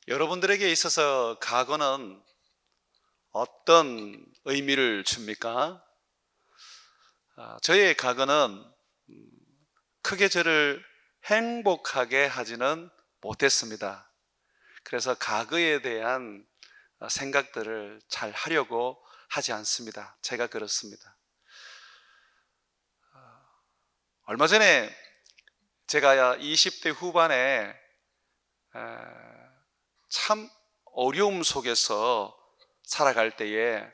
여러분들에게 있어서 과거는 어떤 의미를 줍니까? 저의 과거는 크게 저를 행복하게 하지는 못했습니다. 그래서 과거에 대한 생각들을 잘 하려고 하지 않습니다. 제가 그렇습니다. 얼마 전에 제가 20대 후반에 참 어려움 속에서 살아갈 때에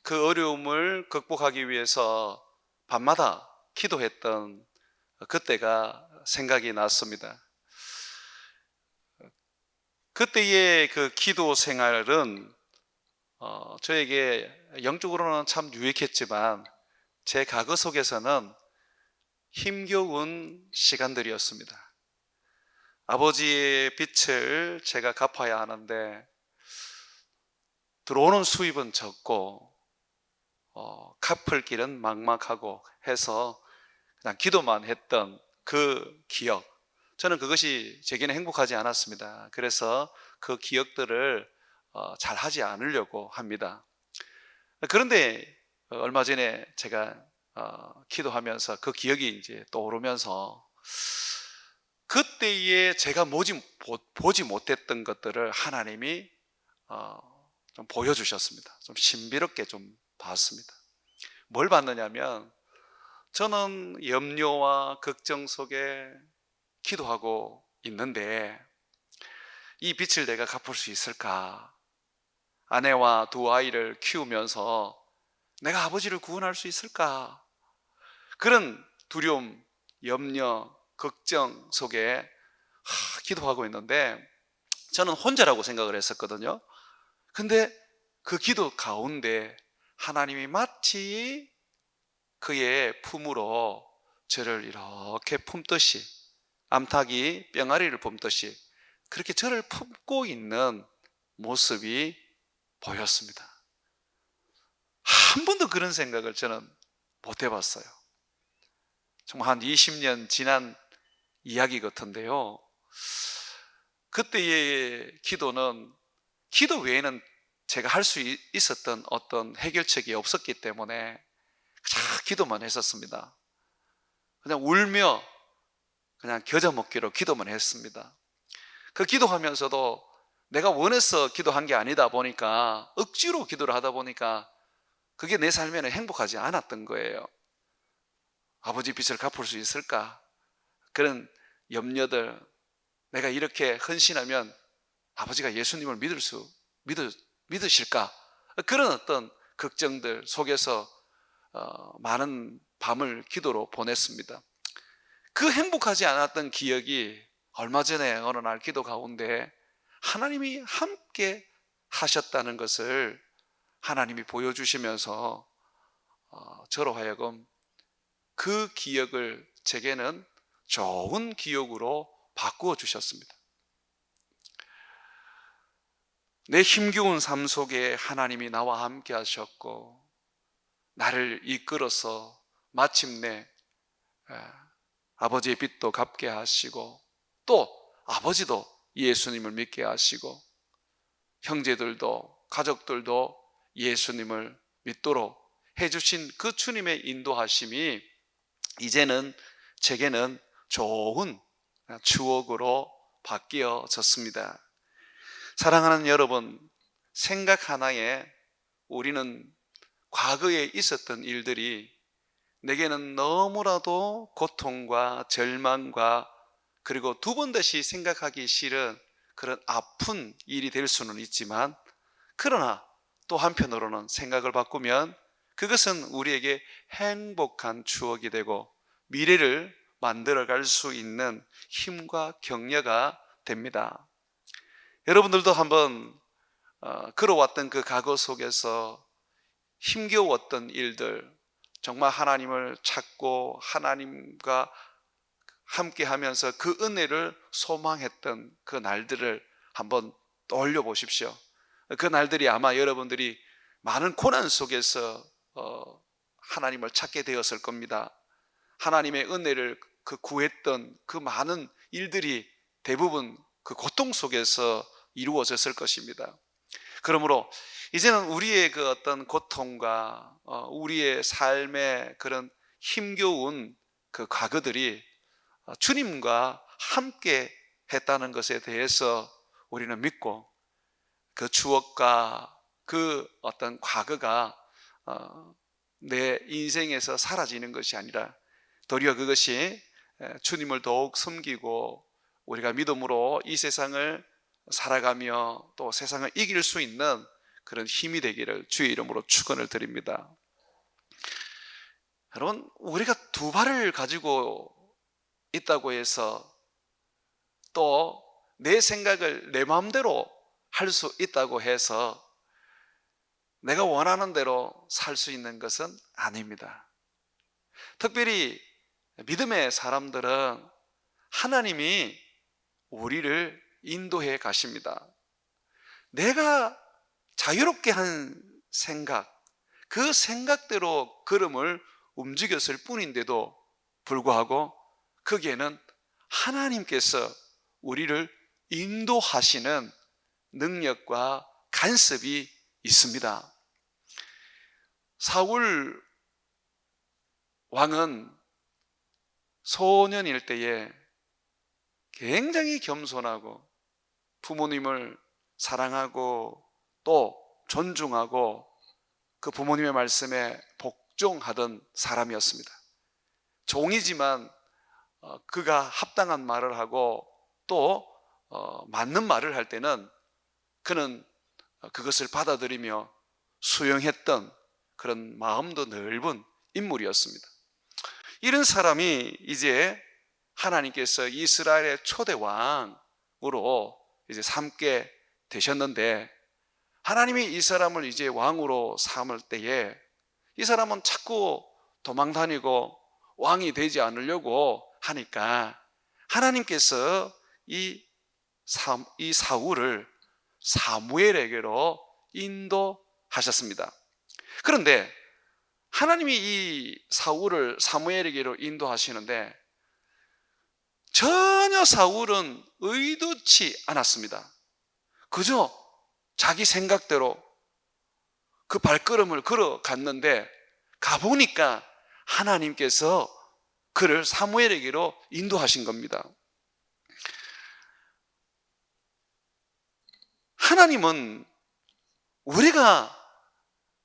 그 어려움을 극복하기 위해서 밤마다 기도했던 그때가 생각이 났습니다. 그때의 그 기도 생활은 저에게 영적으로는 참 유익했지만 제 과거 속에서는 힘겨운 시간들이었습니다. 아버지의 빚을 제가 갚아야 하는데 들어오는 수입은 적고 갚을 길은 막막하고 해서 그냥 기도만 했던 그 기억, 저는 그것이 제게는 행복하지 않았습니다. 그래서 그 기억들을 잘 하지 않으려고 합니다. 그런데 얼마 전에 제가 기도하면서 그 기억이 이제 떠오르면서 그때에 제가 보지 못했던 것들을 하나님이 좀 보여주셨습니다. 좀 신비롭게 좀 봤습니다. 뭘 봤느냐면 저는 염려와 걱정 속에 기도하고 있는데 이 빚을 내가 갚을 수 있을까? 아내와 두 아이를 키우면서 내가 아버지를 구원할 수 있을까? 그런 두려움, 염려, 걱정 속에 기도하고 있는데 저는 혼자라고 생각을 했었거든요. 근데 그 기도 가운데 하나님이 마치 그의 품으로 저를 이렇게 품듯이, 암탉이 병아리를 품듯이 그렇게 저를 품고 있는 모습이 보였습니다. 한 번도 그런 생각을 저는 못 해봤어요. 정말 한 20년 지난 이야기 같은데요. 그때의 기도는 기도 외에는 제가 할 수 있었던 어떤 해결책이 없었기 때문에 그냥 기도만 했었습니다. 그냥 울며 그냥 겨자 먹기로 기도만 했습니다. 그 기도하면서도 내가 원해서 기도한 게 아니다 보니까 억지로 기도를 하다 보니까 그게 내 삶에는 행복하지 않았던 거예요. 아버지 빚을 갚을 수 있을까? 그런 염려들, 내가 이렇게 헌신하면 아버지가 예수님을 믿으실까? 그런 어떤 걱정들 속에서 많은 밤을 기도로 보냈습니다. 그 행복하지 않았던 기억이 얼마 전에 어느 날 기도 가운데 하나님이 함께 하셨다는 것을 하나님이 보여주시면서 저로 하여금 그 기억을 제게는 좋은 기억으로 바꾸어 주셨습니다. 내 힘겨운 삶 속에 하나님이 나와 함께 하셨고 나를 이끌어서 마침내 아버지의 빚도 갚게 하시고 또 아버지도 예수님을 믿게 하시고 형제들도 가족들도 예수님을 믿도록 해주신 그 주님의 인도하심이 이제는 제게는 좋은 추억으로 바뀌어졌습니다. 사랑하는 여러분, 생각 하나에 우리는 과거에 있었던 일들이 내게는 너무나도 고통과 절망과 그리고 두 번 다시 생각하기 싫은 그런 아픈 일이 될 수는 있지만, 그러나 또 한편으로는 생각을 바꾸면 그것은 우리에게 행복한 추억이 되고 미래를 만들어갈 수 있는 힘과 격려가 됩니다. 여러분들도 한번 걸어왔던 그 과거 속에서 힘겨웠던 일들, 정말 하나님을 찾고 하나님과 함께 하면서 그 은혜를 소망했던 그 날들을 한번 떠올려 보십시오. 그 날들이 아마 여러분들이 많은 고난 속에서 하나님을 찾게 되었을 겁니다. 하나님의 은혜를 구했던 그 많은 일들이 대부분 그 고통 속에서 이루어졌을 것입니다. 그러므로 이제는 우리의 그 어떤 고통과 우리의 삶의 그런 힘겨운 그 과거들이 주님과 함께 했다는 것에 대해서 우리는 믿고, 그 추억과 그 어떤 과거가 내 인생에서 사라지는 것이 아니라 도리어 그것이 주님을 더욱 섬기고 우리가 믿음으로 이 세상을 살아가며 또 세상을 이길 수 있는 그런 힘이 되기를 주의 이름으로 축원을 드립니다. 여러분, 우리가 두 발을 가지고 있다고 해서 또 내 생각을 내 마음대로 할 수 있다고 해서 내가 원하는 대로 살 수 있는 것은 아닙니다. 특별히 믿음의 사람들은 하나님이 우리를 인도해 가십니다. 내가 자유롭게 한 생각, 그 생각대로 걸음을 움직였을 뿐인데도 불구하고 거기에는 하나님께서 우리를 인도하시는 능력과 간섭이 있습니다. 사울 왕은 소년일 때에 굉장히 겸손하고 부모님을 사랑하고 또 존중하고 그 부모님의 말씀에 복종하던 사람이었습니다. 종이지만 그가 합당한 말을 하고 또 맞는 말을 할 때는 그는 그것을 받아들이며 수용했던 그런 마음도 넓은 인물이었습니다. 이런 사람이 이제 하나님께서 이스라엘의 초대 왕으로 이제 삼게 되셨는데, 하나님이 이 사람을 이제 왕으로 삼을 때에 이 사람은 자꾸 도망다니고 왕이 되지 않으려고 하니까 하나님께서 이 사울을 사무엘에게로 인도하셨습니다. 그런데 하나님이 이 사울을 사무엘에게로 인도하시는데 전혀 사울은 의도치 않았습니다. 그저 자기 생각대로 그 발걸음을 걸어갔는데 가보니까 하나님께서 그를 사무엘에게로 인도하신 겁니다. 하나님은 우리가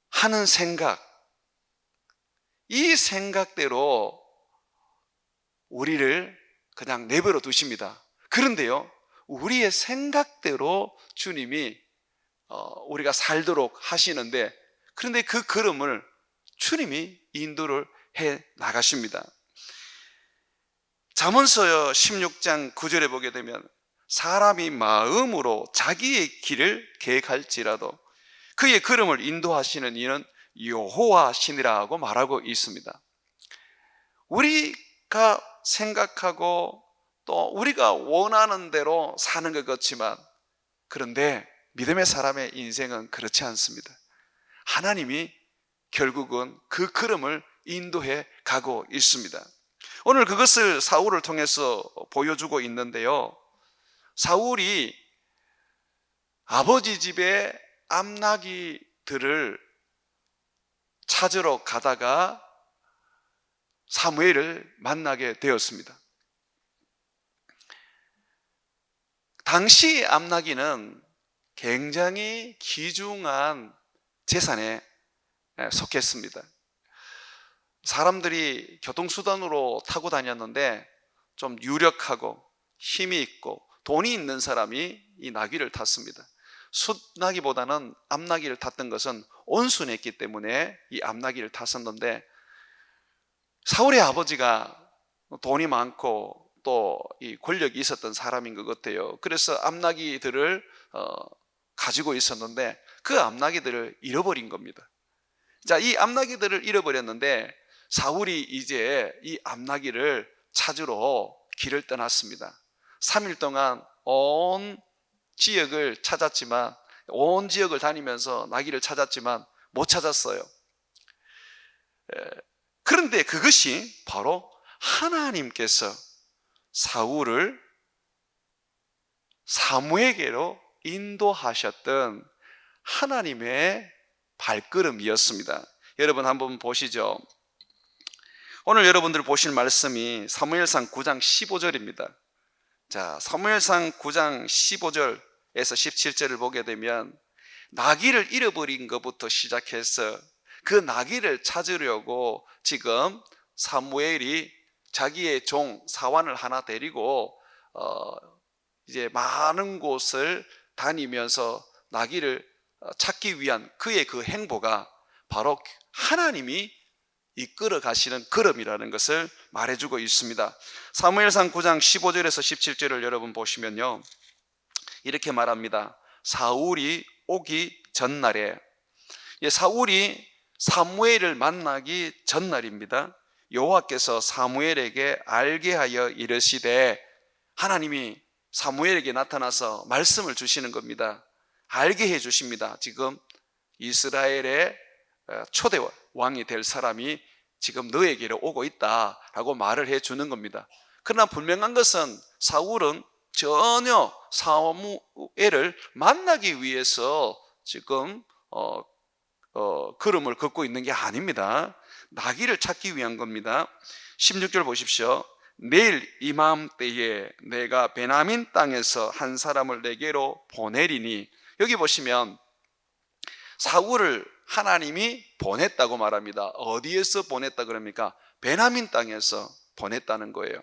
하는 생각, 이 생각대로 우리를 그냥 내버려 두십니다. 그런데요, 우리의 생각대로 주님이 우리가 살도록 하시는데, 그런데 그 걸음을 주님이 인도를 해 나가십니다. 잠언서 16장 9절에 보게 되면 사람이 마음으로 자기의 길을 계획할지라도 그의 걸음을 인도하시는 이는 여호와시니라고 말하고 있습니다. 우리가 생각하고 또 우리가 원하는 대로 사는 것 같지만, 그런데 믿음의 사람의 인생은 그렇지 않습니다. 하나님이 결국은 그 걸음을 인도해 가고 있습니다. 오늘 그것을 사울을 통해서 보여주고 있는데요, 사울이 아버지 집에 암나기들을 찾으러 가다가 사무엘을 만나게 되었습니다. 당시 암나기는 굉장히 귀중한 재산에 속했습니다. 사람들이 교통수단으로 타고 다녔는데 좀 유력하고 힘이 있고 돈이 있는 사람이 이 나귀를 탔습니다. 숫나귀보다는 암나귀를 탔던 것은 온순했기 때문에 이 암나귀를 탔었는데, 사울의 아버지가 돈이 많고 또 이 권력이 있었던 사람인 것 같아요. 그래서 암나귀들을 가지고 있었는데 그 암나귀들을 잃어버린 겁니다. 자, 이 암나귀들을 잃어버렸는데 사울이 이제 이 암나귀를 찾으러 길을 떠났습니다. 3일 동안 온 지역을 찾았지만, 온 지역을 다니면서 나귀를 찾았지만 못 찾았어요. 그런데 그것이 바로 하나님께서 사울을 사무에게로 인도하셨던 하나님의 발걸음이었습니다. 여러분 한번 보시죠. 오늘 여러분들 보실 말씀이 사무엘상 9장 15절입니다. 자, 사무엘상 9장 15절에서 17절을 보게 되면 나귀를 잃어버린 것부터 시작해서 그 나귀를 찾으려고 지금 사무엘이 자기의 종 사환을 하나 데리고 이제 많은 곳을 다니면서 나귀를 찾기 위한 그의 그 행보가 바로 하나님이 이끌어 가시는 걸음이라는 것을 말해주고 있습니다. 사무엘상 9장 15절에서 17절을 여러분 보시면요, 이렇게 말합니다. 사울이 오기 전날에, 사울이 사무엘을 만나기 전날입니다. 여호와께서 사무엘에게 알게 하여 이르시되, 하나님이 사무엘에게 나타나서 말씀을 주시는 겁니다. 알게 해 주십니다. 지금 이스라엘의 초대 왕이 될 사람이 지금 너에게로 오고 있다라고 말을 해 주는 겁니다. 그러나 분명한 것은 사울은 전혀 사무엘을 만나기 위해서 지금 걸음을 걷고 있는 게 아닙니다. 나귀를 찾기 위한 겁니다. 16절 보십시오. 내일 이맘때에 내가 베냐민 땅에서 한 사람을 내게로 보내리니, 여기 보시면 사울을 하나님이 보냈다고 말합니다. 어디에서 보냈다 그럽니까? 베냐민 땅에서 보냈다는 거예요.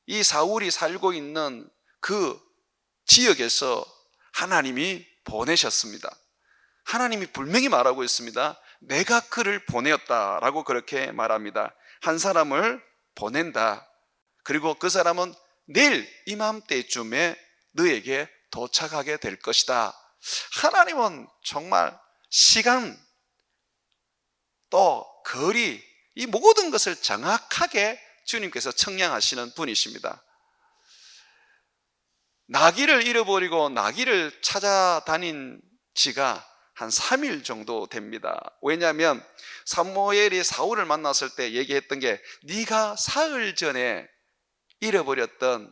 이 사울이 살고 있는 그 지역에서 하나님이 보내셨습니다. 하나님이 분명히 말하고 있습니다. 내가 그를 보내었다라고 그렇게 말합니다. 한 사람을 보낸다. 그리고 그 사람은 내일 이맘때쯤에 너에게 도착하게 될 것이다. 하나님은 정말 시간 또 거리, 이 모든 것을 정확하게 주님께서 청량하시는 분이십니다. 나귀를 잃어버리고 나귀를 찾아다닌 지가 한 3일 정도 됩니다. 왜냐하면 사무엘이 사울을 만났을 때 얘기했던 게, 네가 사흘 전에 잃어버렸던,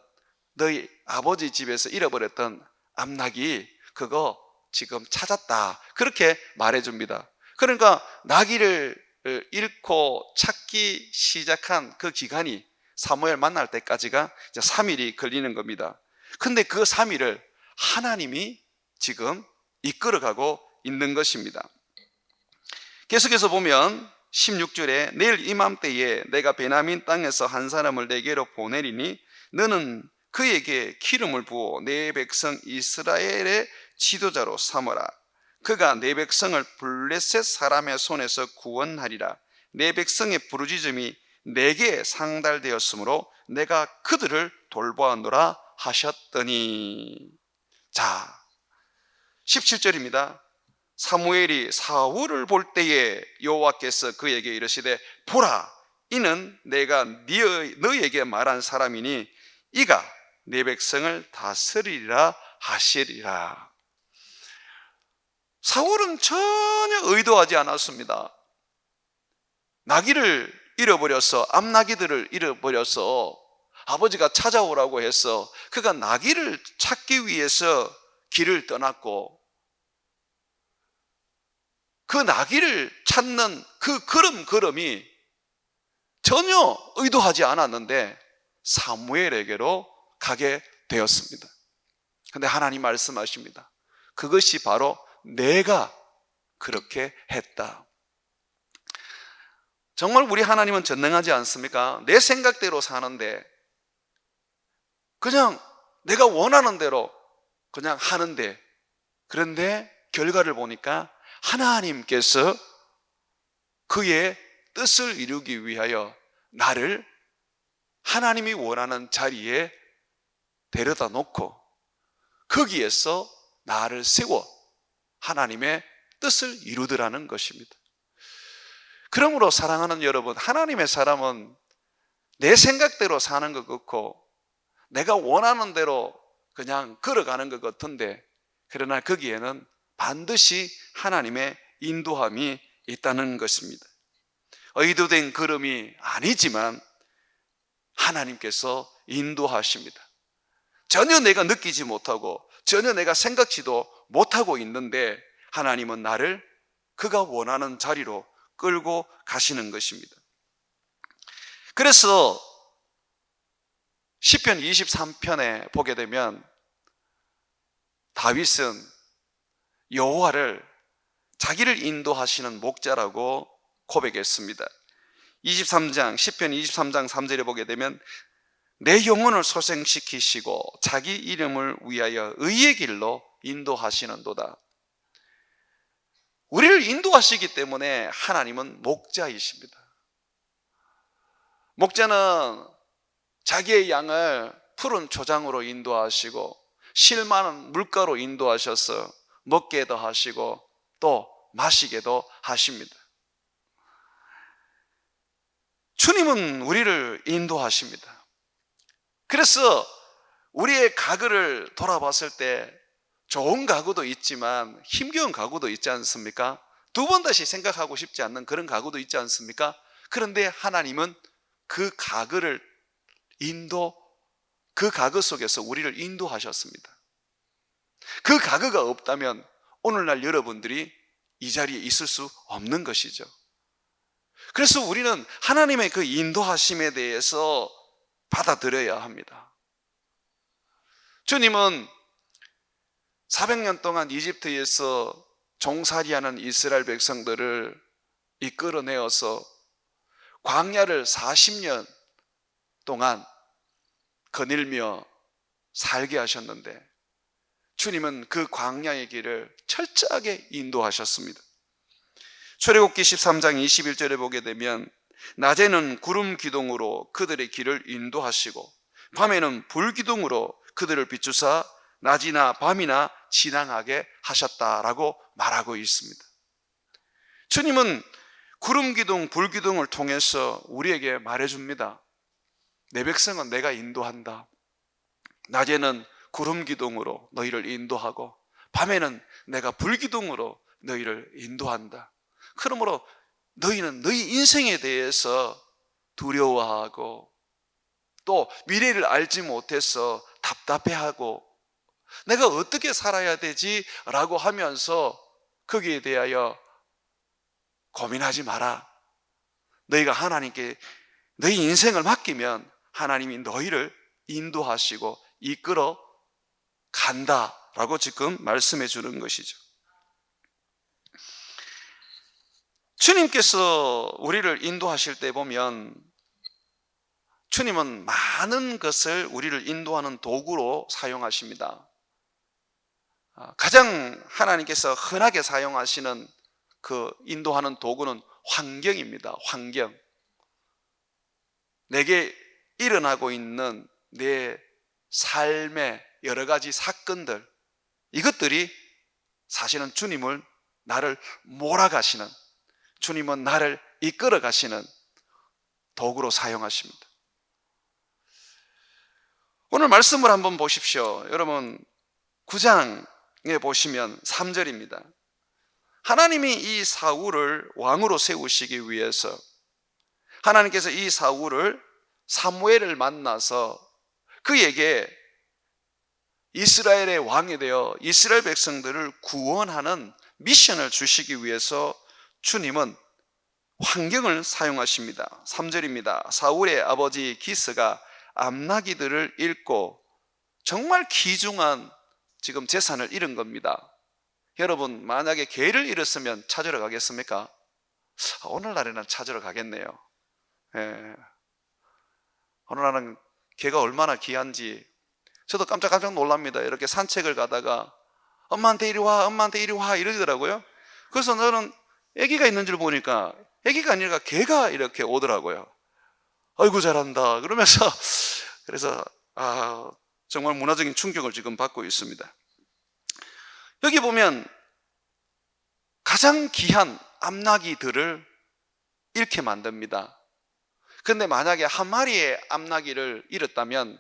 너희 아버지 집에서 잃어버렸던 암나귀 그거 지금 찾았다, 그렇게 말해줍니다. 그러니까 나귀를 잃고 찾기 시작한 그 기간이 사무엘 만날 때까지가 이제 3일이 걸리는 겁니다. 근데 그 3일을 하나님이 지금 이끌어가고 있는 것입니다. 계속해서 보면 16절에 내일 이맘때에 내가 베냐민 땅에서 한 사람을 내게로 보내리니 너는 그에게 기름을 부어 내 백성 이스라엘의 지도자로 삼으라. 그가 내 백성을 블레셋 사람의 손에서 구원하리라. 내 백성의 부르짖음이 내게 상달되었으므로 내가 그들을 돌보았노라 하셨더니. 자, 17절입니다. 사무엘이 사울을 볼 때에 여호와께서 그에게 이르시되, 보라, 이는 내가 너에게 말한 사람이니 이가 내 백성을 다스리리라 하시리라. 사울은 전혀 의도하지 않았습니다. 나귀를 잃어버려서, 암나귀들을 잃어버려서 아버지가 찾아오라고 해서 그가 나귀를 찾기 위해서 길을 떠났고, 그 나귀를 찾는 그 걸음이 전혀 의도하지 않았는데 사무엘에게로 가게 되었습니다. 그런데 하나님 말씀하십니다. 그것이 바로 내가 그렇게 했다. 정말 우리 하나님은 전능하지 않습니까? 내 생각대로 사는데, 그냥 내가 원하는 대로 그냥 하는데, 그런데 결과를 보니까 하나님께서 그의 뜻을 이루기 위하여 나를 하나님이 원하는 자리에 데려다 놓고 거기에서 나를 세워 하나님의 뜻을 이루더라는 것입니다. 그러므로 사랑하는 여러분, 하나님의 사람은 내 생각대로 사는 것 같고 내가 원하는 대로 그냥 걸어가는 것 같은데, 그러나 거기에는 반드시 하나님의 인도함이 있다는 것입니다. 의도된 걸음이 아니지만 하나님께서 인도하십니다. 전혀 내가 느끼지 못하고 전혀 내가 생각지도 못하고 있는데 하나님은 나를 그가 원하는 자리로 끌고 가시는 것입니다. 그래서 시편 23편에 보게 되면 다윗은 여호와를 자기를 인도하시는 목자라고 고백했습니다. 23장 시편 23장 3절에 보게 되면 내 영혼을 소생시키시고 자기 이름을 위하여 의의 길로 인도하시는도다. 우리를 인도하시기 때문에 하나님은 목자이십니다. 목자는 자기의 양을 푸른 초장으로 인도하시고 실 많은 물가로 인도하셔서 먹게도 하시고 또 마시게도 하십니다. 주님은 우리를 인도하십니다. 그래서 우리의 가구를 돌아봤을 때 좋은 가구도 있지만 힘겨운 가구도 있지 않습니까? 두 번 다시 생각하고 싶지 않는 그런 가구도 있지 않습니까? 그런데 하나님은 그 가구를 그 가구 속에서 우리를 인도하셨습니다. 그 가구가 없다면 오늘날 여러분들이 이 자리에 있을 수 없는 것이죠. 그래서 우리는 하나님의 그 인도하심에 대해서 받아들여야 합니다. 주님은 400년 동안 이집트에서 종살이하는 이스라엘 백성들을 이끌어내어서 광야를 40년 동안 거닐며 살게 하셨는데 주님은 그 광야의 길을 철저하게 인도하셨습니다. 출애굽기 13장 21절에 보게 되면 낮에는 구름 기둥으로 그들의 길을 인도하시고 밤에는 불 기둥으로 그들을 비추사 낮이나 밤이나 지나가게 하셨다라고 말하고 있습니다. 주님은 구름 기둥, 불 기둥을 통해서 우리에게 말해줍니다. 내 백성은 내가 인도한다. 낮에는 구름 기둥으로 너희를 인도하고 밤에는 내가 불 기둥으로 너희를 인도한다. 그러므로 너희는 너희 인생에 대해서 두려워하고 또 미래를 알지 못해서 답답해하고 내가 어떻게 살아야 되지? 라고 하면서 거기에 대하여 고민하지 마라. 너희가 하나님께 너희 인생을 맡기면 하나님이 너희를 인도하시고 이끌어 간다라고 지금 말씀해 주는 것이죠. 주님께서 우리를 인도하실 때 보면 주님은 많은 것을 우리를 인도하는 도구로 사용하십니다. 가장 하나님께서 흔하게 사용하시는 그 인도하는 도구는 환경입니다. 환경. 내게 일어나고 있는 내 삶의 여러 가지 사건들, 이것들이 사실은 주님을 나를 몰아가시는, 주님은 나를 이끌어 가시는 도구로 사용하십니다. 오늘 말씀을 한번 보십시오. 여러분 9장에 보시면 3절입니다. 하나님이 이 사울을 왕으로 세우시기 위해서 하나님께서 이 사울을 사무엘을 만나서 그에게 이스라엘의 왕이 되어 이스라엘 백성들을 구원하는 미션을 주시기 위해서 주님은 환경을 사용하십니다. 3절입니다. 사울의 아버지 기스가 암나기들을 잃고 정말 귀중한 지금 재산을 잃은 겁니다. 여러분 만약에 개를 잃었으면 찾으러 가겠습니까? 오늘날에는 찾으러 가겠네요. 예. 오늘날은 개가 얼마나 귀한지 저도 깜짝깜짝 놀랍니다. 이렇게 산책을 가다가 엄마한테 이리 와, 엄마한테 이리 와 이러더라고요. 그래서 저는 아기가 있는 줄 보니까 아기가 아니라 개가 이렇게 오더라고요. 아이고 잘한다 그러면서 그래서 정말 문화적인 충격을 지금 받고 있습니다. 여기 보면 가장 귀한 암나기들을 잃게 만듭니다. 그런데 만약에 한 마리의 암나기를 잃었다면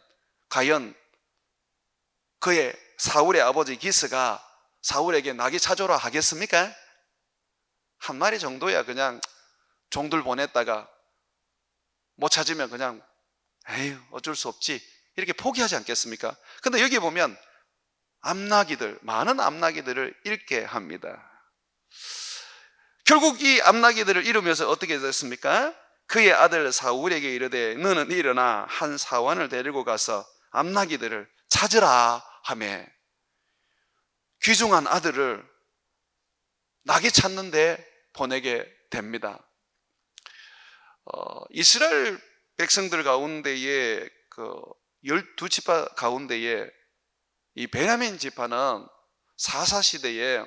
과연 그의 사울의 아버지 기스가 사울에게 나귀 찾아오라 하겠습니까? 한 마리 정도야 그냥 종들 보냈다가 못 찾으면 그냥 에휴 어쩔 수 없지 이렇게 포기하지 않겠습니까? 근데 여기 보면 암나기들, 많은 암나기들을 잃게 합니다. 결국 이 암나기들을 잃으면서 어떻게 됐습니까? 그의 아들 사울에게 이르되 너는 일어나 한 사원을 데리고 가서 암나기들을 찾으라 하며 귀중한 아들을 나귀 찾는데 보내게 됩니다. 이스라엘 백성들 가운데에 그 12지파 가운데에 이 베냐민 지파는 사사시대에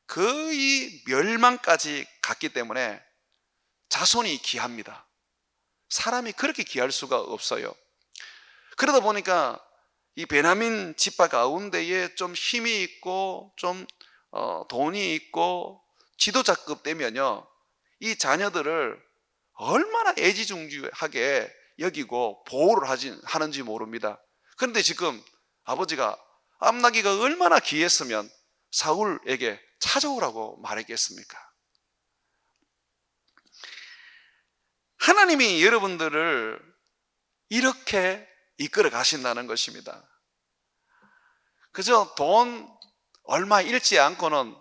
거의 멸망까지 갔기 때문에 자손이 귀합니다. 사람이 그렇게 귀할 수가 없어요. 그러다 보니까 이 베냐민 지파 가운데에 좀 힘이 있고 좀 돈이 있고 지도자급 되면요, 이 자녀들을 얼마나 애지중지하게 여기고 보호를 하는지 모릅니다. 그런데 지금 아버지가 암나기가 얼마나 귀했으면 사울에게 찾아오라고 말했겠습니까? 하나님이 여러분들을 이렇게 이끌어 가신다는 것입니다. 그저 돈 얼마 잃지 않고는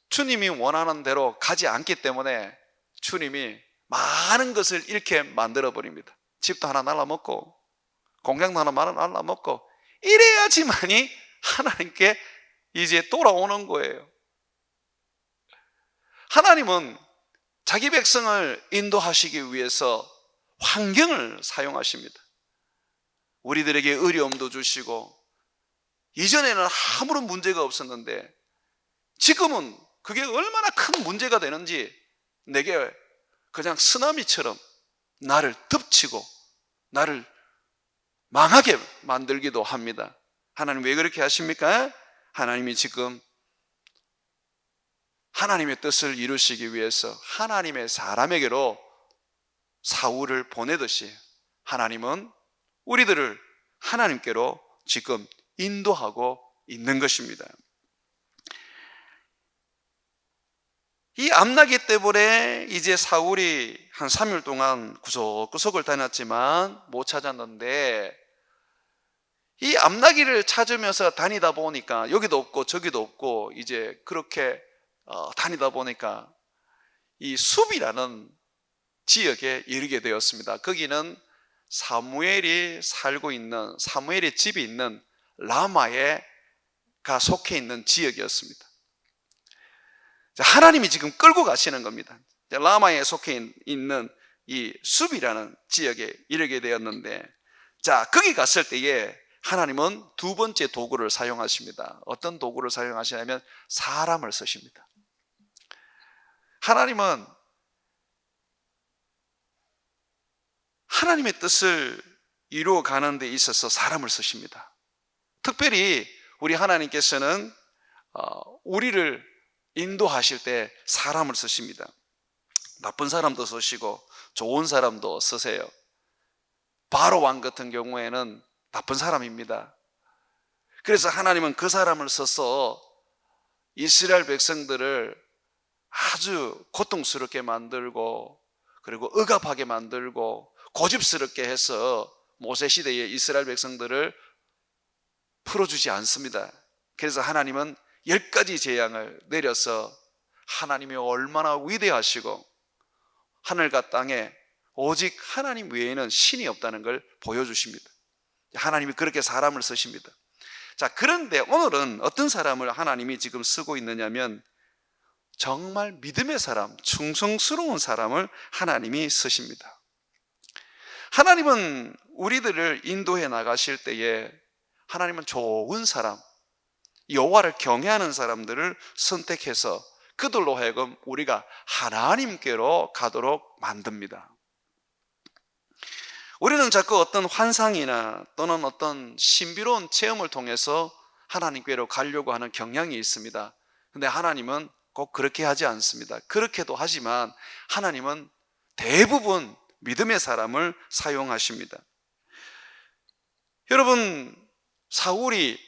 주님이 원하는 대로 가지 않기 때문에 주님이 많은 것을 잃게 만들어 버립니다. 집도 하나 날라먹고 공장도 하나 날라먹고 이래야지만이 하나님께 이제 돌아오는 거예요. 하나님은 자기 백성을 인도하시기 위해서 환경을 사용하십니다. 우리들에게 어려움도 주시고, 이전에는 아무런 문제가 없었는데 지금은 그게 얼마나 큰 문제가 되는지 내게 그냥 쓰나미처럼 나를 덮치고 나를 망하게 만들기도 합니다. 하나님 왜 그렇게 하십니까? 하나님이 지금 하나님의 뜻을 이루시기 위해서 하나님의 사람에게로 사울을 보내듯이 하나님은 우리들을 하나님께로 지금 인도하고 있는 것입니다. 이 암나기 때문에 이제 사울이 한 3일 동안 구석구석을 다녔지만 못 찾았는데, 이 암나기를 찾으면서 다니다 보니까 여기도 없고 저기도 없고 이제 그렇게 다니다 보니까 이 숲이라는 지역에 이르게 되었습니다. 거기는 사무엘의 집이 있는 라마에가 속해 있는 지역이었습니다. 하나님이 지금 끌고 가시는 겁니다. 라마에 속해 있는 이 숲이라는 지역에 이르게 되었는데, 자, 거기 갔을 때에 하나님은 두 번째 도구를 사용하십니다. 어떤 도구를 사용하시냐면 사람을 쓰십니다. 하나님은 하나님의 뜻을 이루어가는 데 있어서 사람을 쓰십니다. 특별히 우리 하나님께서는 우리를 인도하실 때 사람을 쓰십니다. 나쁜 사람도 쓰시고 좋은 사람도 쓰세요. 바로 왕 같은 경우에는 나쁜 사람입니다. 그래서 하나님은 그 사람을 써서 이스라엘 백성들을 아주 고통스럽게 만들고, 그리고 억압하게 만들고 고집스럽게 해서 모세 시대의 이스라엘 백성들을 풀어주지 않습니다. 그래서 하나님은 10가지 재앙을 내려서 하나님이 얼마나 위대하시고 하늘과 땅에 오직 하나님 외에는 신이 없다는 걸 보여주십니다. 하나님이 그렇게 사람을 쓰십니다. 자, 그런데 오늘은 어떤 사람을 하나님이 지금 쓰고 있느냐면 정말 믿음의 사람, 충성스러운 사람을 하나님이 쓰십니다. 하나님은 우리들을 인도해 나가실 때에 하나님은 좋은 사람, 여호와를 경외하는 사람들을 선택해서 그들로 하여금 우리가 하나님께로 가도록 만듭니다. 우리는 자꾸 어떤 환상이나 또는 어떤 신비로운 체험을 통해서 하나님께로 가려고 하는 경향이 있습니다. 그런데 하나님은 꼭 그렇게 하지 않습니다. 그렇게도 하지만 하나님은 대부분 믿음의 사람을 사용하십니다. 여러분, 사울이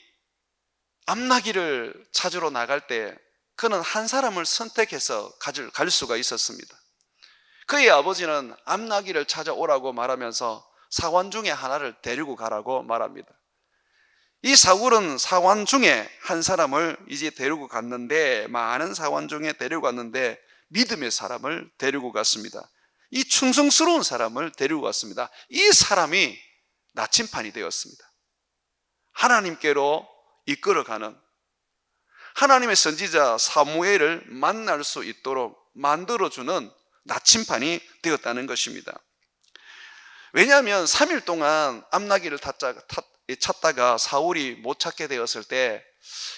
암나기를 찾으러 나갈 때 그는 한 사람을 선택해서 갈 수가 있었습니다. 그의 아버지는 암나기를 찾아오라고 말하면서 사원 중에 하나를 데리고 가라고 말합니다. 이 사울은 사원 중에 한 사람을 이제 데리고 갔는데, 많은 사원 중에 데리고 갔는데 믿음의 사람을 데리고 갔습니다. 이 충성스러운 사람을 데리고 갔습니다. 이 사람이 나침판이 되었습니다. 하나님께로 이끌어가는, 하나님의 선지자 사무엘을 만날 수 있도록 만들어주는 나침판이 되었다는 것입니다. 왜냐하면 3일 동안 암나귀를 찾다가 사울이 못 찾게 되었을 때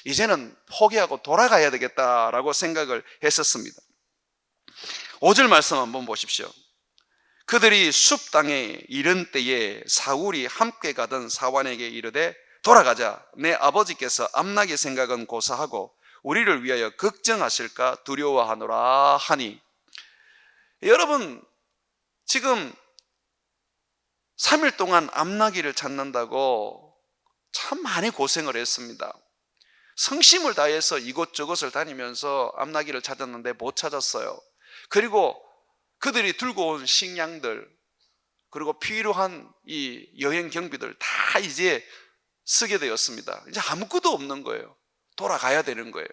이제는 포기하고 돌아가야 되겠다라고 생각을 했었습니다. 5절 말씀 한번 보십시오. 그들이 숲 땅에 이른 때에 사울이 함께 가던 사환에게 이르되 돌아가자. 내 아버지께서 암나귀 생각은 고사하고 우리를 위하여 걱정하실까 두려워하노라 하니. 여러분, 지금 3일 동안 암나귀를 찾는다고 참 많이 고생을 했습니다. 성심을 다해서 이곳저곳을 다니면서 암나귀를 찾았는데 못 찾았어요. 그리고 그들이 들고 온 식량들, 그리고 필요한 이 여행 경비들 다 이제 쓰게 되었습니다. 이제 아무것도 없는 거예요. 돌아가야 되는 거예요.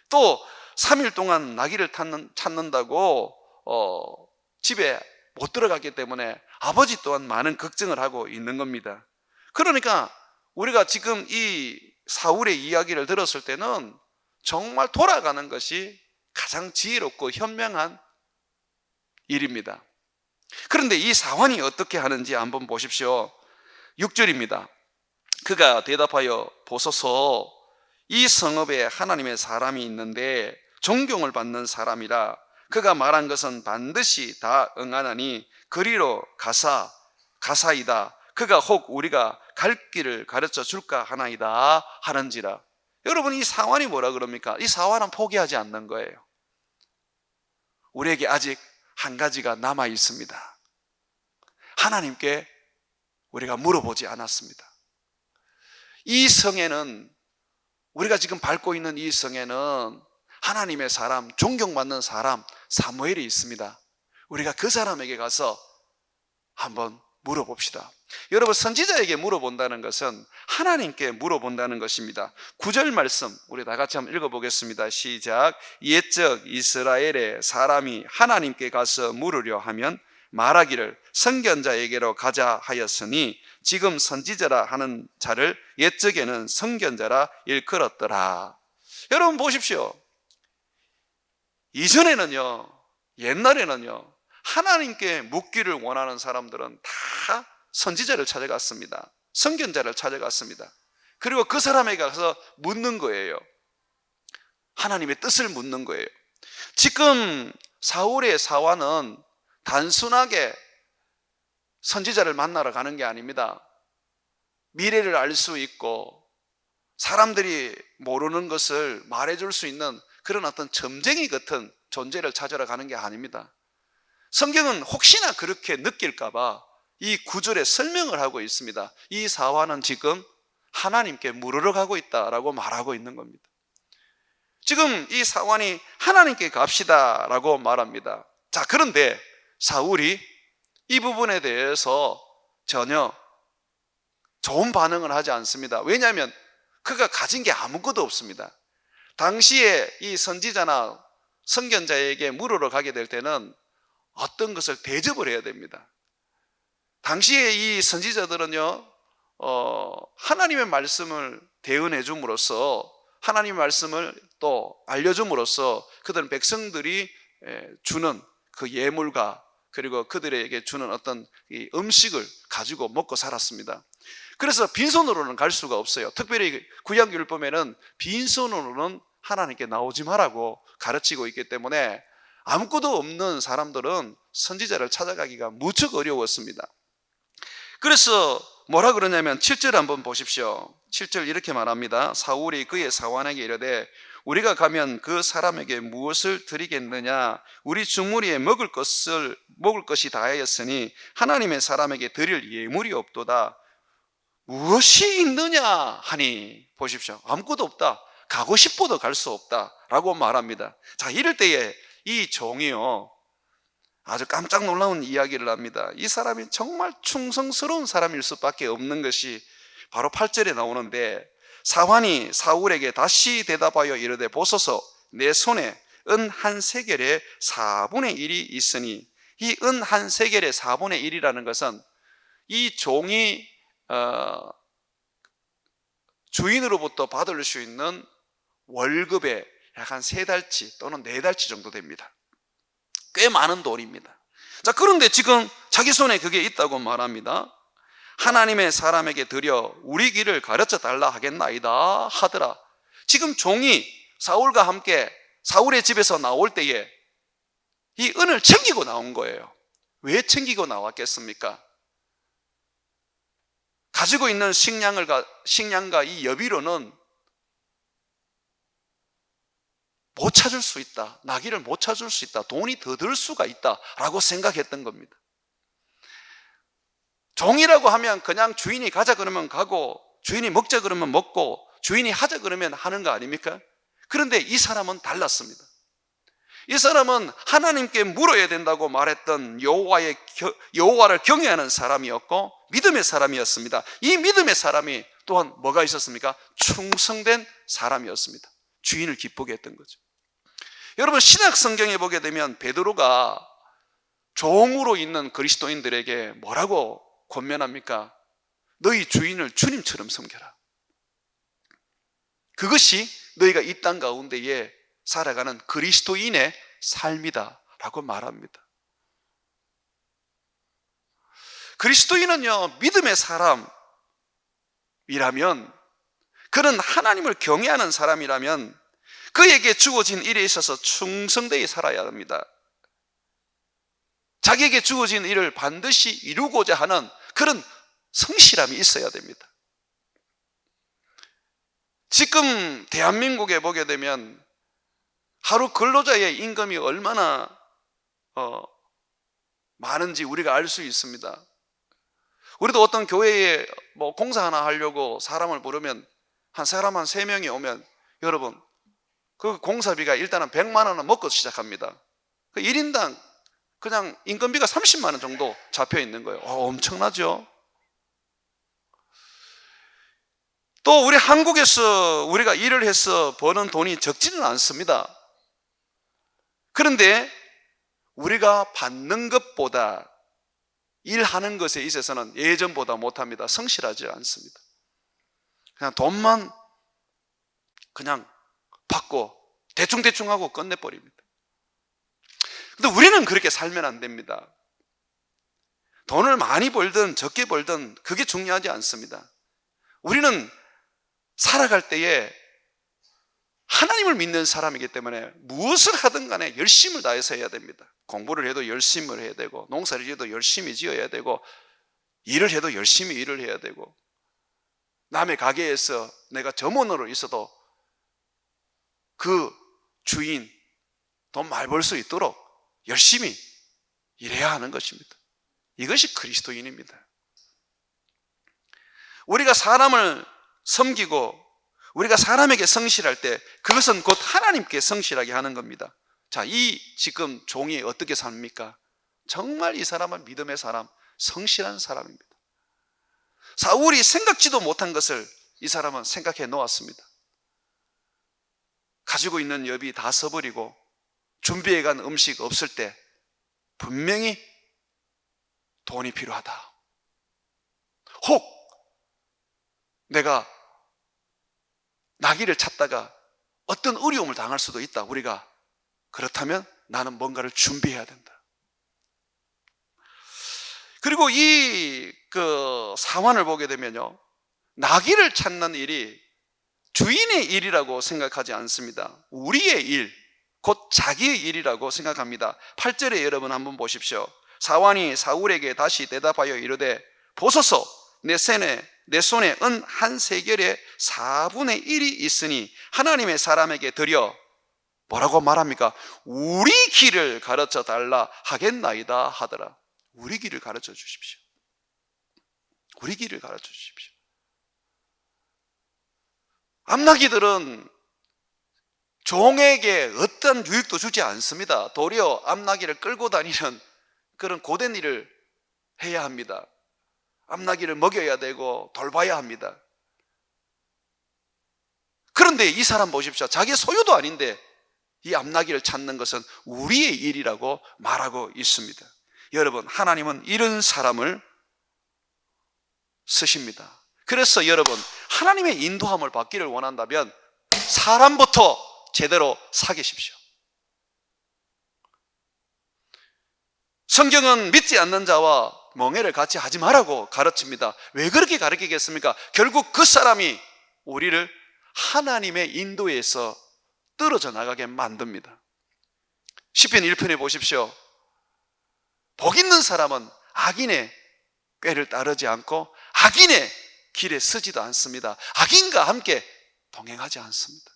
또 3일 동안 나귀를 찾는다고 집에 못 들어갔기 때문에 아버지 또한 많은 걱정을 하고 있는 겁니다. 그러니까 우리가 지금 이 사울의 이야기를 들었을 때는 정말 돌아가는 것이 가장 지혜롭고 현명한 일입니다. 그런데 이 사환이 어떻게 하는지 한번 보십시오. 6절입니다. 그가 대답하여 보소서, 이 성읍에 하나님의 사람이 있는데 존경을 받는 사람이라. 그가 말한 것은 반드시 다 응하나니 그리로 가사이다. 그가 혹 우리가 갈 길을 가르쳐 줄까 하나이다 하는지라. 여러분, 이 사환이 뭐라 그럽니까? 이 사환은 포기하지 않는 거예요. 우리에게 아직 한 가지가 남아 있습니다. 하나님께 우리가 물어보지 않았습니다. 이 성에는, 우리가 지금 밟고 있는 이 성에는 하나님의 사람, 존경받는 사람 사무엘이 있습니다. 우리가 그 사람에게 가서 한번 물어봅시다. 여러분, 선지자에게 물어본다는 것은 하나님께 물어본다는 것입니다. 9절 말씀 우리 다 같이 한번 읽어보겠습니다. 시작. 옛적 이스라엘의 사람이 하나님께 가서 물으려 하면 말하기를 선견자에게로 가자 하였으니 지금 선지자라 하는 자를 옛적에는 선견자라 일컬었더라. 여러분 보십시오. 이전에는요, 옛날에는요, 하나님께 묻기를 원하는 사람들은 다 선지자를 찾아갔습니다. 선견자를 찾아갔습니다. 그리고 그 사람에게 가서 묻는 거예요. 하나님의 뜻을 묻는 거예요. 지금 사울의 사환은 단순하게 선지자를 만나러 가는 게 아닙니다. 미래를 알 수 있고 사람들이 모르는 것을 말해줄 수 있는 그런 어떤 점쟁이 같은 존재를 찾으러 가는 게 아닙니다. 성경은 혹시나 그렇게 느낄까봐 이 9절에 설명을 하고 있습니다. 이 사환은 지금 하나님께 물으러 가고 있다라고 말하고 있는 겁니다. 지금 이 사환이 하나님께 갑시다 라고 말합니다. 자, 그런데 사울이 이 부분에 대해서 전혀 좋은 반응을 하지 않습니다. 왜냐하면 그가 가진 게 아무것도 없습니다. 당시에 이 선지자나 선견자에게 물으러 가게 될 때는 어떤 것을 대접을 해야 됩니다. 당시에 이 선지자들은요, 하나님의 말씀을 대언해 줌으로써, 하나님의 말씀을 또 알려줌으로써 그들은 백성들이 주는 그 예물과 그리고 그들에게 주는 어떤 이 음식을 가지고 먹고 살았습니다. 그래서 빈손으로는 갈 수가 없어요. 특별히 구약율법에는 빈손으로는 하나님께 나오지 말라고 가르치고 있기 때문에 아무것도 없는 사람들은 선지자를 찾아가기가 무척 어려웠습니다. 그래서 뭐라 그러냐면 7절 한번 보십시오. 7절 이렇게 말합니다. 사울이 그의 사환에게 이르되 우리가 가면 그 사람에게 무엇을 드리겠느냐? 우리 주머니에 먹을 것이 다하였으니 하나님의 사람에게 드릴 예물이 없도다. 무엇이 있느냐 하니, 보십시오. 아무것도 없다. 가고 싶어도 갈 수 없다 라고 말합니다. 자, 이럴 때에 이 종이요, 아주 깜짝 놀라운 이야기를 합니다. 이 사람이 정말 충성스러운 사람일 수밖에 없는 것이 바로 8절에 나오는데, 사환이 사울에게 다시 대답하여 이르되 보소서 내 손에 은 한 세겔의 4분의 1이 있으니, 이 은 한 세겔의 4분의 1이라는 것은 이 종이 주인으로부터 받을 수 있는 월급의 약 한 3달치 또는 4달치 정도 됩니다. 꽤 많은 돈입니다. 자, 그런데 지금 자기 손에 그게 있다고 말합니다. 하나님의 사람에게 드려 우리 길을 가르쳐 달라 하겠나이다 하더라. 지금 종이 사울과 함께 사울의 집에서 나올 때에 이 은을 챙기고 나온 거예요. 왜 챙기고 나왔겠습니까? 가지고 있는 식량과 이 여비로는 못 찾을 수 있다, 나귀를 못 찾을 수 있다, 돈이 더 들 수가 있다라고 생각했던 겁니다. 종이라고 하면 그냥 주인이 가자 그러면 가고, 주인이 먹자 그러면 먹고, 주인이 하자 그러면 하는 거 아닙니까? 그런데 이 사람은 달랐습니다. 이 사람은 하나님께 물어야 된다고 말했던 여호와를 경외하는 사람이었고 믿음의 사람이었습니다. 이 믿음의 사람이 또한 뭐가 있었습니까? 충성된 사람이었습니다. 주인을 기쁘게 했던 거죠. 여러분, 신약 성경에 보게 되면 베드로가 종으로 있는 그리스도인들에게 뭐라고 권면합니까? 너희 주인을 주님처럼 섬겨라. 그것이 너희가 이 땅 가운데에 살아가는 그리스도인의 삶이다 라고 말합니다. 그리스도인은요, 믿음의 사람이라면, 그는 하나님을 경외하는 사람이라면 그에게 주어진 일에 있어서 충성되게 살아야 합니다. 자기에게 주어진 일을 반드시 이루고자 하는 그런 성실함이 있어야 됩니다. 지금 대한민국에 보게 되면 하루 근로자의 임금이 얼마나 많은지 우리가 알 수 있습니다. 우리도 어떤 교회에 공사 하나 하려고 사람을 부르면 한 사람 한 3명이 오면 여러분, 그 공사비가 일단은 100만 원은 먹고 시작합니다. 그 1인당 그냥 인건비가 30만 원 정도 잡혀 있는 거예요. 엄청나죠? 또 우리 한국에서 우리가 일을 해서 버는 돈이 적지는 않습니다. 그런데 우리가 받는 것보다 일하는 것에 있어서는 예전보다 못합니다. 성실하지 않습니다. 그냥 돈만 그냥 받고 대충대충 하고 끝내버립니다. 근데 우리는 그렇게 살면 안 됩니다. 돈을 많이 벌든 적게 벌든 그게 중요하지 않습니다. 우리는 살아갈 때에 하나님을 믿는 사람이기 때문에 무엇을 하든 간에 열심을 다해서 해야 됩니다. 공부를 해도 열심을 해야 되고, 농사를 지어도 열심히 지어야 되고, 일을 해도 열심히 일을 해야 되고, 남의 가게에서 내가 점원으로 있어도 그 주인 돈 많이 벌 수 있도록 열심히 일해야 하는 것입니다. 이것이 그리스도인입니다. 우리가 사람을 섬기고 우리가 사람에게 성실할 때 그것은 곧 하나님께 성실하게 하는 겁니다. 자, 이 지금 종이 어떻게 삽니까? 정말 이 사람은 믿음의 사람, 성실한 사람입니다. 사울이 생각지도 못한 것을 이 사람은 생각해 놓았습니다. 가지고 있는 여비 다 써버리고 준비해 간 음식 없을 때 분명히 돈이 필요하다. 혹 내가 나귀를 찾다가 어떤 어려움을 당할 수도 있다. 우리가 그렇다면 나는 뭔가를 준비해야 된다. 그리고 이 사환을 보게 되면요, 나귀를 찾는 일이 주인의 일이라고 생각하지 않습니다. 우리의 일, 곧 자기의 일이라고 생각합니다. 8절에 여러분 한번 보십시오. 사환이 사울에게 다시 대답하여 이르되 보소서 내 손에 은 한 세겔의 4분의 1이 있으니 하나님의 사람에게 드려 뭐라고 말합니까? 우리 길을 가르쳐 달라 하겠나이다 하더라. 우리 길을 가르쳐 주십시오. 우리 길을 가르쳐 주십시오. 암나귀들은 종에게 어떤 유익도 주지 않습니다. 도리어 암나귀를 끌고 다니는 그런 고된 일을 해야 합니다. 암나귀를 먹여야 되고 돌봐야 합니다. 그런데 이 사람 보십시오. 자기 소유도 아닌데 이 암나귀를 찾는 것은 우리의 일이라고 말하고 있습니다. 여러분, 하나님은 이런 사람을 쓰십니다. 그래서 여러분, 하나님의 인도함을 받기를 원한다면 사람부터 제대로 사귀십시오. 성경은 믿지 않는 자와 멍해를 같이 하지 말라고 가르칩니다. 왜 그렇게 가르치겠습니까? 결국 그 사람이 우리를 하나님의 인도에서 떨어져 나가게 만듭니다. 시편 1편에 보십시오. 복 있는 사람은 악인의 꾀를 따르지 않고 악인의 길에 서지도 않습니다. 악인과 함께 동행하지 않습니다.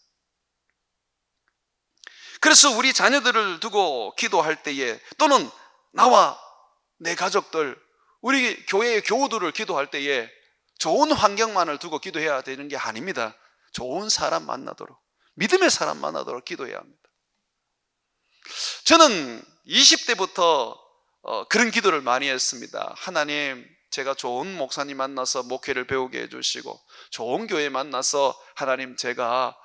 그래서 우리 자녀들을 두고 기도할 때에, 또는 나와 내 가족들, 우리 교회의 교우들을 기도할 때에 좋은 환경만을 두고 기도해야 되는 게 아닙니다. 좋은 사람 만나도록, 믿음의 사람 만나도록 기도해야 합니다. 저는 20대부터 그런 기도를 많이 했습니다. 하나님, 제가 좋은 목사님 만나서 목회를 배우게 해주시고, 좋은 교회 만나서 하나님 제가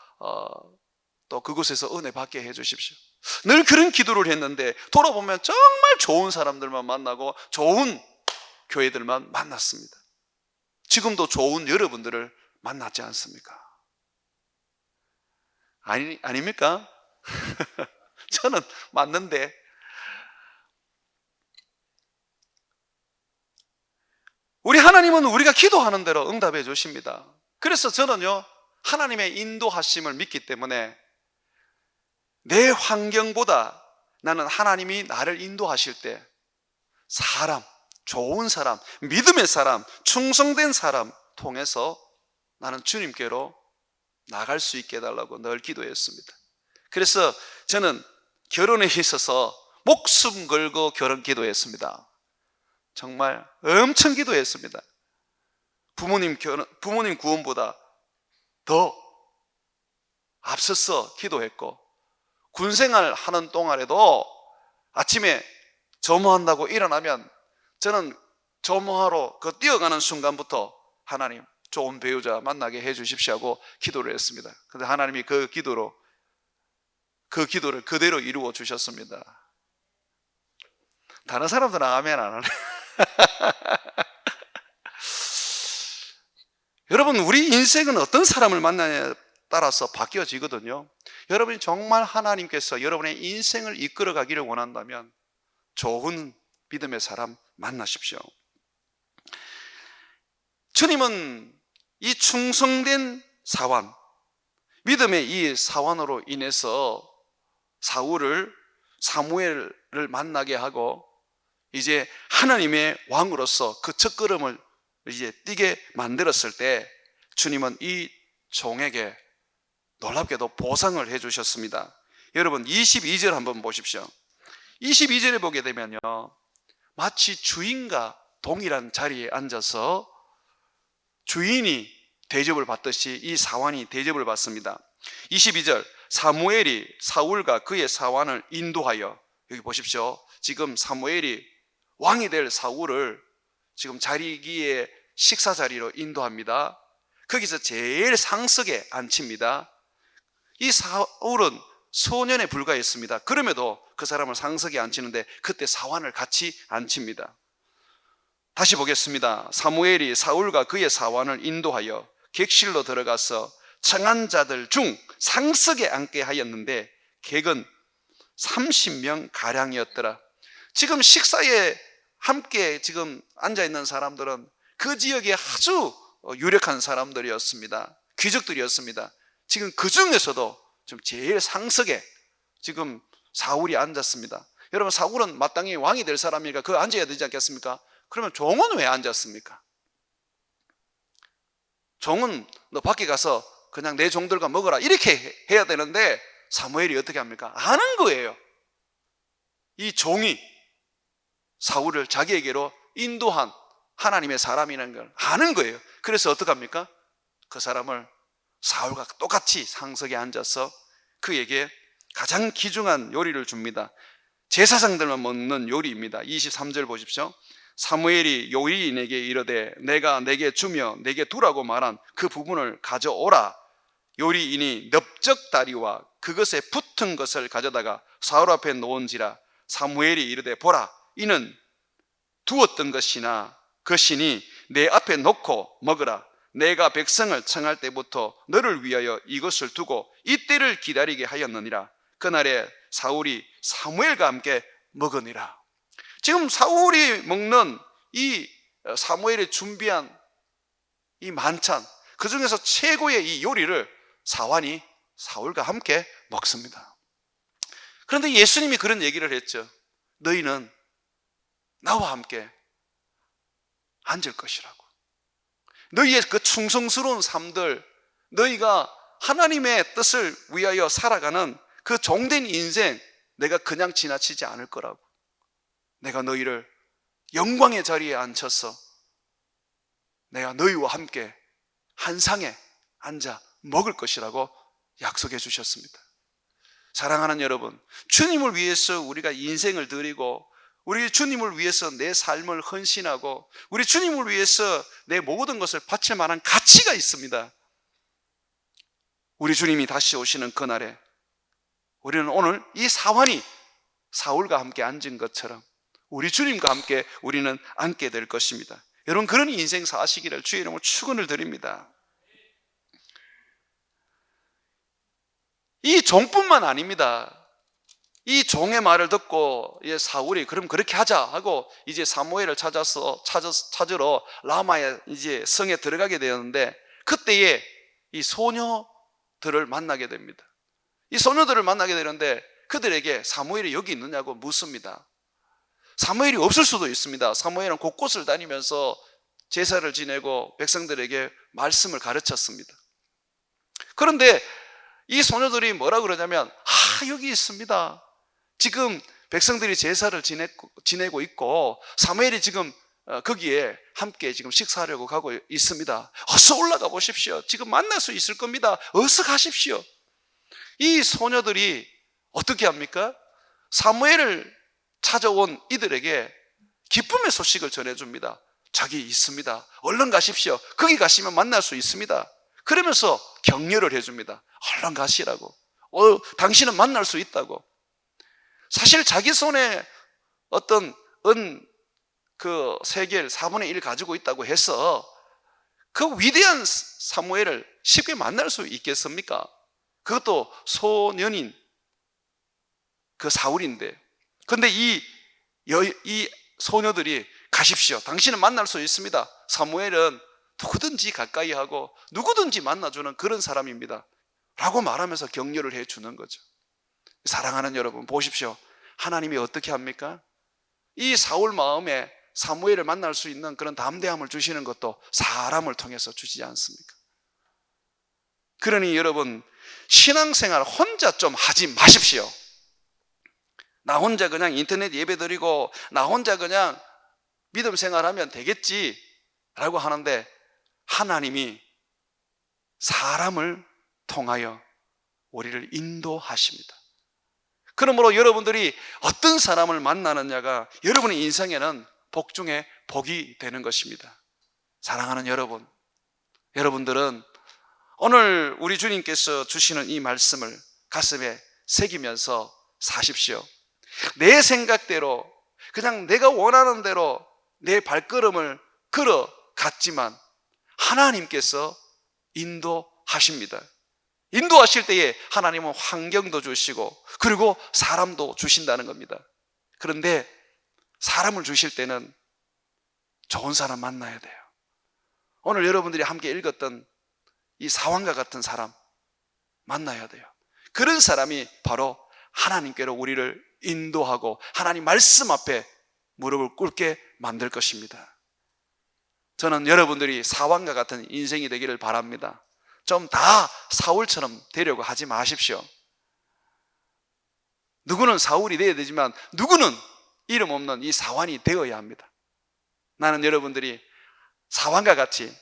또 그곳에서 은혜 받게 해주십시오. 늘 그런 기도를 했는데 돌아보면 정말 좋은 사람들만 만나고 좋은 교회들만 만났습니다. 지금도 좋은 여러분들을 만났지 않습니까? 아닙니까? 저는 맞는데, 우리 하나님은 우리가 기도하는 대로 응답해 주십니다. 그래서 저는요, 하나님의 인도하심을 믿기 때문에 내 환경보다 나는 하나님이 나를 인도하실 때 사람, 좋은 사람, 믿음의 사람, 충성된 사람 통해서 나는 주님께로 나갈 수 있게 해달라고 늘 기도했습니다. 그래서 저는 결혼에 있어서 목숨 걸고 결혼 기도했습니다. 정말 엄청 기도했습니다. 부모님 구원보다 더 앞서서 기도했고, 군생활 하는 동안에도 아침에 점호한다고 일어나면 저는 점호하러 뛰어가는 순간부터 하나님, 좋은 배우자 만나게 해 주십시오 하고 기도를 했습니다. 그런데 하나님이 그 기도를 그대로 이루어 주셨습니다. 다른 사람들은 아멘 안 하네. 여러분, 우리 인생은 어떤 사람을 만나냐에 따라서 바뀌어지거든요. 여러분이 정말 하나님께서 여러분의 인생을 이끌어 가기를 원한다면 좋은 믿음의 사람 만나십시오. 주님은 이 충성된 사원, 믿음의 이 사원으로 인해서 사무엘을 만나게 하고 이제 하나님의 왕으로서 그 첫걸음을 이제 뛰게 만들었을 때 주님은 이 종에게 놀랍게도 보상을 해 주셨습니다. 여러분, 22절 한번 보십시오. 22절에 보게 되면요, 마치 주인과 동일한 자리에 앉아서 주인이 대접을 받듯이 이 사환이 대접을 받습니다. 22절, 사무엘이 사울과 그의 사환을 인도하여, 여기 보십시오. 지금 사무엘이 왕이 될 사울을 지금 자리기에 식사 자리로 인도합니다. 거기서 제일 상석에 앉힙니다. 이 사울은 소년에 불과했습니다. 그럼에도 그 사람을 상석에 앉히는데 그때 사환을 같이 앉힙니다. 다시 보겠습니다. 사무엘이 사울과 그의 사환을 인도하여 객실로 들어가서 청한 자들 중 상석에 앉게 하였는데 객은 30명 가량이었더라. 지금 식사에 함께 지금 앉아있는 사람들은 그 지역에 아주 유력한 사람들이었습니다. 귀족들이었습니다. 지금 그 중에서도 좀 제일 상석에 지금 사울이 앉았습니다. 여러분, 사울은 마땅히 왕이 될 사람이니까 그 앉아야 되지 않겠습니까? 그러면 종은 왜 앉았습니까? 종은 너 밖에 가서 그냥 내 종들과 먹어라 이렇게 해야 되는데 사무엘이 어떻게 합니까? 아는 거예요. 이 종이 사울을 자기에게로 인도한 하나님의 사람이라는 걸 아는 거예요. 그래서 어떻게 합니까? 그 사람을 사울과 똑같이 상석에 앉아서 그에게 가장 귀중한 요리를 줍니다. 제사장들만 먹는 요리입니다. 23절 보십시오. 사무엘이 요리인에게 이르되 내가 내게 주며 내게 두라고 말한 그 부분을 가져오라. 요리인이 넓적 다리와 그것에 붙은 것을 가져다가 사울 앞에 놓은지라. 사무엘이 이르되 보라, 이는 두었던 것이니 내 앞에 놓고 먹으라. 내가 백성을 청할 때부터 너를 위하여 이것을 두고 이때를 기다리게 하였느니라. 그날에 사울이 사무엘과 함께 먹으니라. 지금 사울이 먹는 이 사무엘이 준비한 이 만찬, 그 중에서 최고의 이 요리를 사환이 사울과 함께 먹습니다. 그런데 예수님이 그런 얘기를 했죠. 너희는 나와 함께 앉을 것이라고. 너희의 그 충성스러운 삶들, 너희가 하나님의 뜻을 위하여 살아가는 그 종된 인생, 내가 그냥 지나치지 않을 거라고. 내가 너희를 영광의 자리에 앉혀서 내가 너희와 함께 한 상에 앉아 먹을 것이라고 약속해 주셨습니다. 사랑하는 여러분, 주님을 위해서 우리가 인생을 드리고, 우리 주님을 위해서 내 삶을 헌신하고, 우리 주님을 위해서 내 모든 것을 바칠 만한 가치가 있습니다. 우리 주님이 다시 오시는 그날에 우리는 오늘 이 사환이 사울과 함께 앉은 것처럼 우리 주님과 함께 우리는 앉게 될 것입니다. 여러분, 그런 인생 사시기를 주의 이름으로 축원을 드립니다. 이 종뿐만 아닙니다. 이 종의 말을 듣고 사울이 그럼 그렇게 하자 하고 이제 사무엘을 찾으러 라마의 이제 성에 들어가게 되었는데, 그때에 이 소녀들을 만나게 됩니다. 이 소녀들을 만나게 되는데 그들에게 사무엘이 여기 있느냐고 묻습니다. 사무엘이 없을 수도 있습니다. 사무엘은 곳곳을 다니면서 제사를 지내고 백성들에게 말씀을 가르쳤습니다. 그런데 이 소녀들이 뭐라 그러냐면, 여기 있습니다. 지금 백성들이 제사를 지내고 있고 사무엘이 지금 거기에 함께 지금 식사하려고 가고 있습니다. 어서 올라가 보십시오. 지금 만날 수 있을 겁니다. 어서 가십시오. 이 소녀들이 어떻게 합니까? 사무엘을 찾아온 이들에게 기쁨의 소식을 전해줍니다. 저기 있습니다. 얼른 가십시오. 거기 가시면 만날 수 있습니다. 그러면서 격려를 해줍니다. 얼른 가시라고. 당신은 만날 수 있다고. 사실 자기 손에 어떤 그 세겔 4분의 1 가지고 있다고 해서 그 위대한 사무엘을 쉽게 만날 수 있겠습니까? 그것도 소년인 그 사울인데. 그런데 이 소녀들이 가십시오. 당신은 만날 수 있습니다. 사무엘은 누구든지 가까이 하고 누구든지 만나주는 그런 사람입니다. 라고 말하면서 격려를 해주는 거죠. 사랑하는 여러분, 보십시오. 하나님이 어떻게 합니까? 이 사울 마음에 사무엘을 만날 수 있는 그런 담대함을 주시는 것도 사람을 통해서 주시지 않습니까? 그러니 여러분, 신앙생활 혼자 좀 하지 마십시오. 나 혼자 그냥 인터넷 예배 드리고 나 혼자 그냥 믿음 생활하면 되겠지 라고 하는데, 하나님이 사람을 통하여 우리를 인도하십니다. 그러므로 여러분들이 어떤 사람을 만나느냐가 여러분의 인생에는 복 중에 복이 되는 것입니다. 사랑하는 여러분, 여러분들은 오늘 우리 주님께서 주시는 이 말씀을 가슴에 새기면서 사십시오. 내 생각대로 그냥 내가 원하는 대로 내 발걸음을 걸어갔지만 하나님께서 인도하십니다. 인도하실 때에 하나님은 환경도 주시고 그리고 사람도 주신다는 겁니다. 그런데 사람을 주실 때는 좋은 사람 만나야 돼요. 오늘 여러분들이 함께 읽었던 이 사환과 같은 사람 만나야 돼요. 그런 사람이 바로 하나님께로 우리를 인도하고 하나님 말씀 앞에 무릎을 꿇게 만들 것입니다. 저는 여러분들이 사환과 같은 인생이 되기를 바랍니다. 좀 다 사울처럼 되려고 하지 마십시오. 누구는 사울이 되어야 되지만 누구는 이름 없는 이 사환이 되어야 합니다. 나는 여러분들이 사환과 같이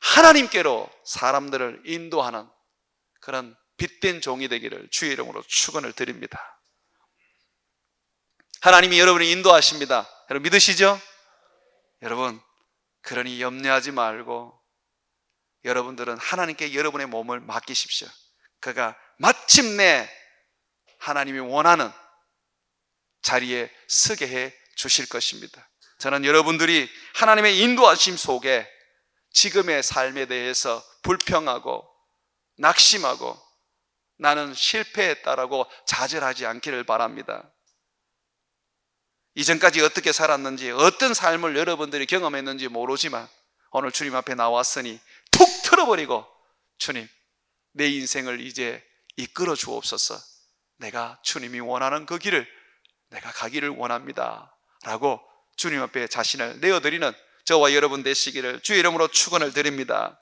하나님께로 사람들을 인도하는 그런 빛된 종이 되기를 주의 이름으로 축원을 드립니다. 하나님이 여러분을 인도하십니다. 여러분 믿으시죠? 여러분, 그러니 염려하지 말고 여러분들은 하나님께 여러분의 몸을 맡기십시오. 그가 마침내 하나님이 원하는 자리에 서게 해 주실 것입니다. 저는 여러분들이 하나님의 인도하심 속에 지금의 삶에 대해서 불평하고 낙심하고 나는 실패했다라고 좌절하지 않기를 바랍니다. 이전까지 어떻게 살았는지, 어떤 삶을 여러분들이 경험했는지 모르지만 오늘 주님 앞에 나왔으니 툭 틀어버리고, 주님, 내 인생을 이제 이끌어 주옵소서. 내가 주님이 원하는 그 길을 내가 가기를 원합니다 라고 주님 앞에 자신을 내어드리는 저와 여러분 되시기를 주의 이름으로 축원을 드립니다.